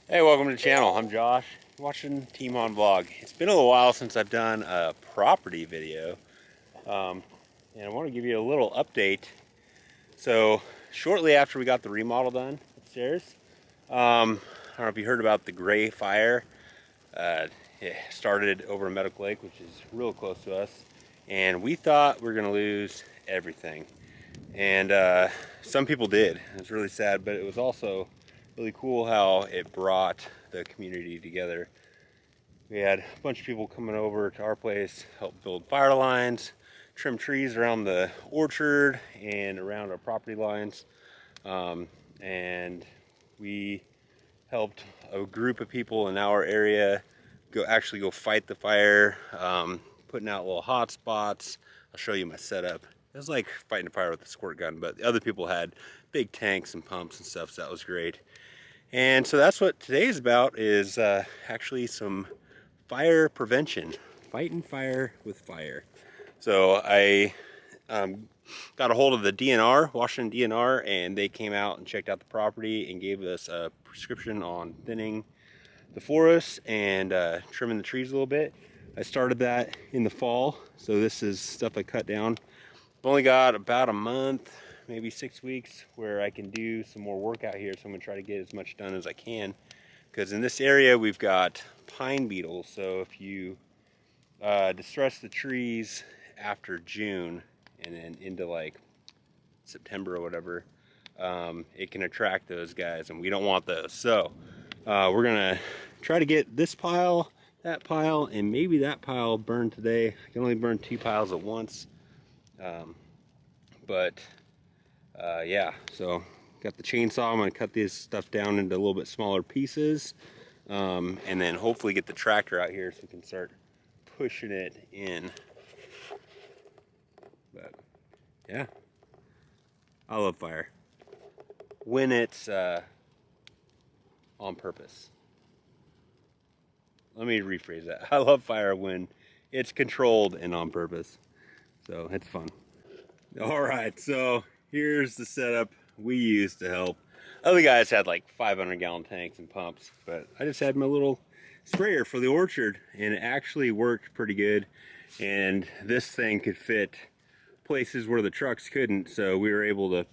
Hey, welcome to the channel. I'm Josh, watching Team on Vlog. It's been a little while since I've done a property video, and I want to give you a little update. So, shortly after we got the remodel done upstairs, I don't know if you heard about the gray fire. It started over in Medical Lake, which is real close to us, and we thought we were going to lose everything. And some people did. It was really sad, but it was also really cool how it brought the community together. We had a bunch of people coming over to our place, help build fire lines, trim trees around the orchard and around our property lines. And we helped a group of people in our area actually go fight the fire, putting out little hot spots. I'll show you my setup. It was like fighting a fire with a squirt gun, but the other people had big tanks and pumps and stuff, so that was great. And so that's what today's about, is actually some fire prevention, fighting fire with fire. So I got a hold of the DNR, Washington DNR, and they came out and checked out the property and gave us a prescription on thinning the forest and trimming the trees a little bit. I started that in the fall, so this is stuff I cut down. I've only got about a month, maybe 6 weeks, where I can do some more work out here, so I'm going to try to get as much done as I can, because in this area we've got pine beetles. So if you distress the trees after June and then into like September or whatever, it can attract those guys, and we don't want those. So we're gonna try to get this pile, that pile, and maybe that pile burned today. I can only burn 2 piles at once, yeah, so got the chainsaw. I'm gonna cut this stuff down into a little bit smaller pieces, and then hopefully get the tractor out here so we can start pushing it in. But yeah, I love fire when it's on purpose. Let me rephrase that. I love fire when it's controlled and on purpose. So it's fun. All right, so here's the setup we used to help. Other guys had like 500-gallon tanks and pumps, but I just had my little sprayer for the orchard, and it actually worked pretty good. And this thing could fit places where the trucks couldn't, so we were able to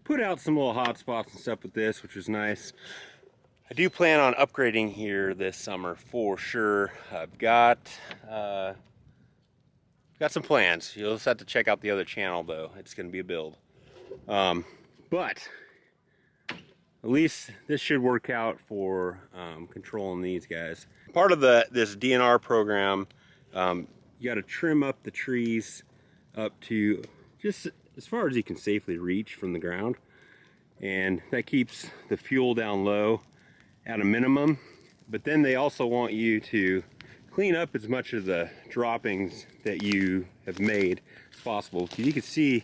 put out some little hot spots and stuff with this, which was nice. I do plan on upgrading here this summer for sure. I've got some plans. You'll just have to check out the other channel, though. It's going to be a build. But at least this should work out for controlling these guys. Part of this DNR program, you got to trim up the trees up to just as far as you can safely reach from the ground, and that keeps the fuel down low at a minimum. But then they also want you to clean up as much of the droppings that you have made as possible. You can see,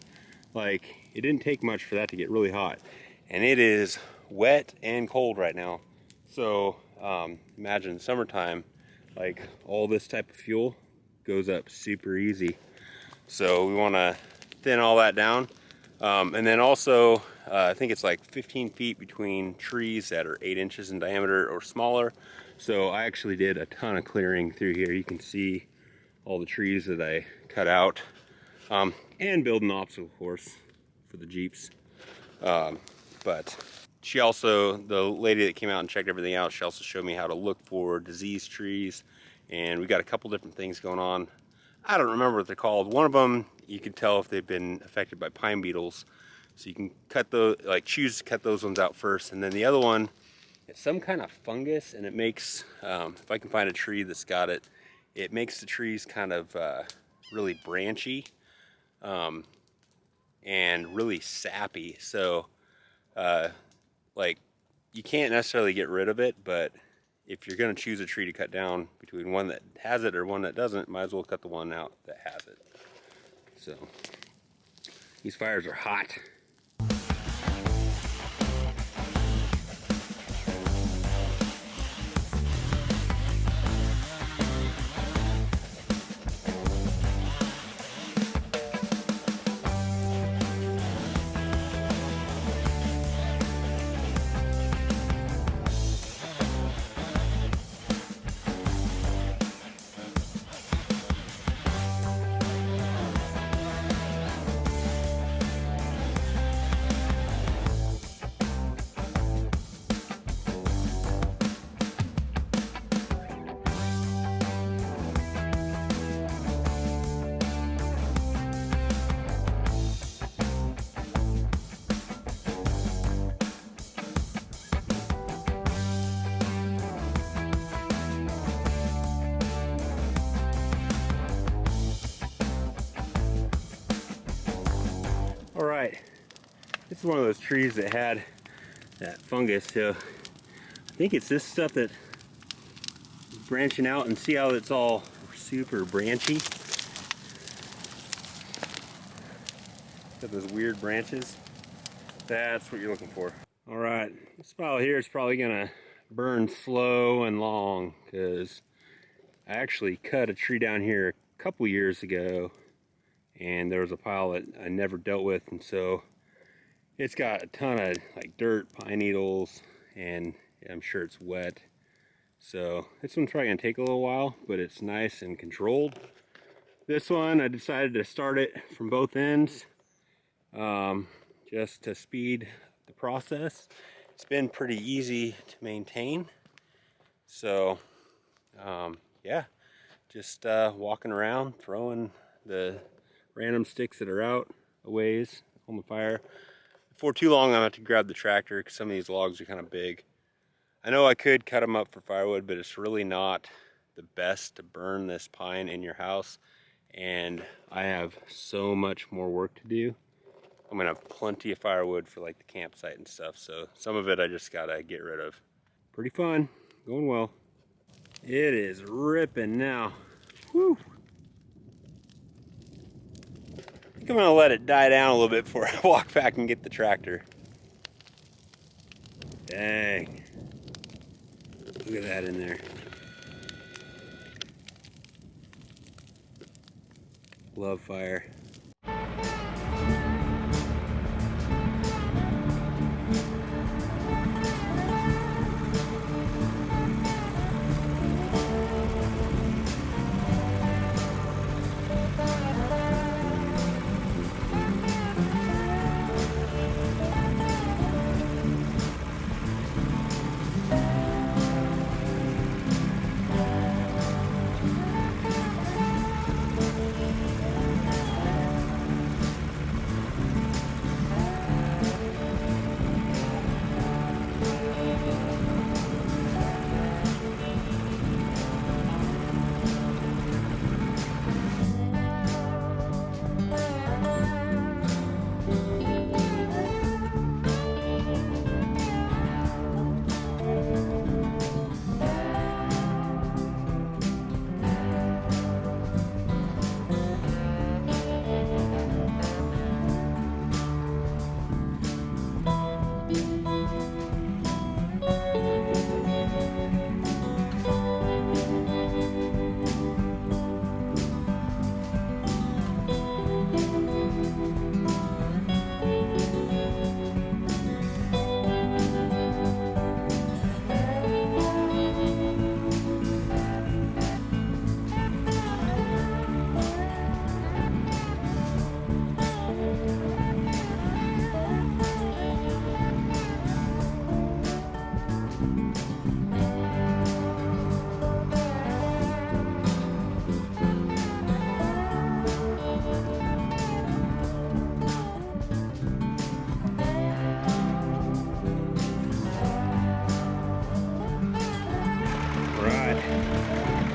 like, it didn't take much for that to get really hot, and it is wet and cold right now. So imagine summertime, like, all this type of fuel goes up super easy. So we want to thin all that down, and then also I think it's like 15 feet between trees that are 8 inches in diameter or smaller. So I actually did a ton of clearing through here. You can see all the trees that I cut out, and build an obstacle course for the Jeeps. But she also, the lady that came out and checked everything out, she also showed me how to look for diseased trees, and we got a couple different things going on. I don't remember what they're called. One of them, you can tell if they've been affected by pine beetles. So you can cut those, like, choose to cut those ones out first. And then the other one, it's some kind of fungus, and it makes, if I can find a tree that's got it, it makes the trees kind of really branchy, and really sappy. So, like, you can't necessarily get rid of it, but if you're going to choose a tree to cut down between one that has it or one that doesn't, might as well cut the one out that has it. So, these fires are hot. It's one of those trees that had that fungus, so I think it's this stuff that is branching out, and see how it's all super branchy? Got those weird branches. That's what you're looking for. All right, this pile here is probably gonna burn slow and long because I actually cut a tree down here a couple years ago, and there was a pile that I never dealt with, and so it's got a ton of like dirt, pine needles, and I'm sure it's wet. So this one's probably gonna take a little while, but it's nice and controlled. This one, I decided to start it from both ends, just to speed the process. It's been pretty easy to maintain. So yeah, just walking around, throwing the random sticks that are out a ways on the fire. Before too long, I'm gonna have to grab the tractor because some of these logs are kind of big. I know I could cut them up for firewood, but it's really not the best to burn this pine in your house. And I have so much more work to do. I'm gonna have plenty of firewood for like the campsite and stuff. So some of it I just gotta get rid of. Pretty fun, going well. It is ripping now. Whew. I think I'm gonna let it die down a little bit before I walk back and get the tractor. Dang. Look at that in there. Love fire.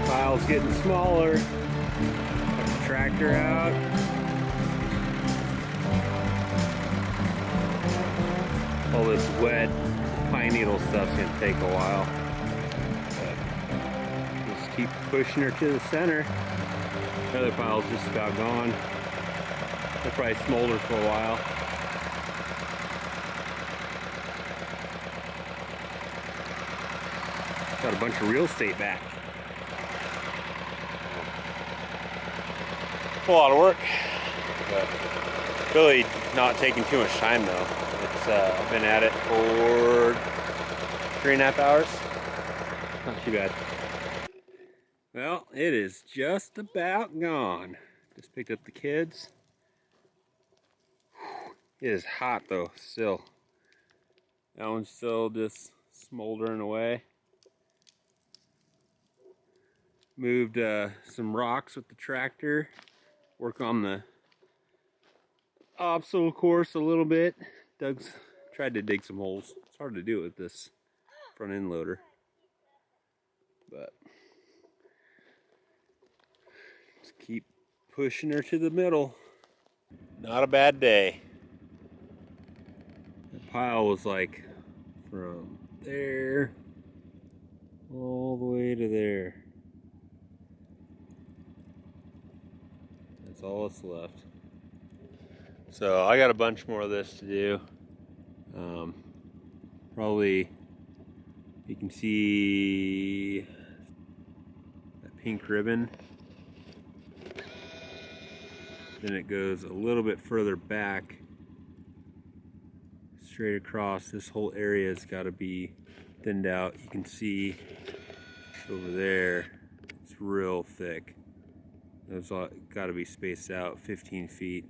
Pile's getting smaller. Got the tractor out. All this wet pine needle stuff's gonna take a while. But just keep pushing her to the center. The other pile's just about gone. They'll probably smolder for a while. Got a bunch of real estate back. A lot of work, but really not taking too much time though. It's I've been at it for 3.5 hours. Not too bad. Well, it is just about gone. Just picked up the kids. It is hot though, still. That one's still just smoldering away. Moved some rocks with the tractor. Work on the obstacle course a little bit. Tried to dig some holes. It's hard to do it with this front end loader, but just keep pushing her to the middle. Not a bad day. pile was like from there all the way to there. That's all that's left. So I got a bunch more of this to do. Probably you can see that pink ribbon. Then it goes a little bit further back, straight across. This whole area has got to be thinned out. You can see over there, it's real thick. It's got to be spaced out 15 feet.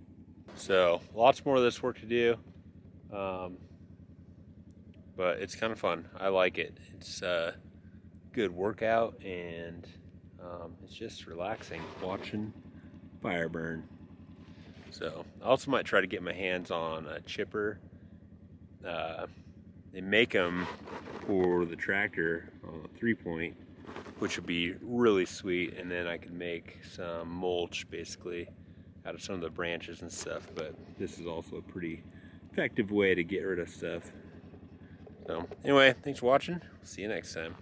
So lots more of this work to do, but it's kind of fun. I like it. It's a good workout, and it's just relaxing watching fire burn. So I also might try to get my hands on a chipper. They make them for the tractor on a 3-point, which would be really sweet, and then I could make some mulch basically out of some of the branches and stuff. But this is also a pretty effective way to get rid of stuff. So anyway, thanks for watching. See you next time.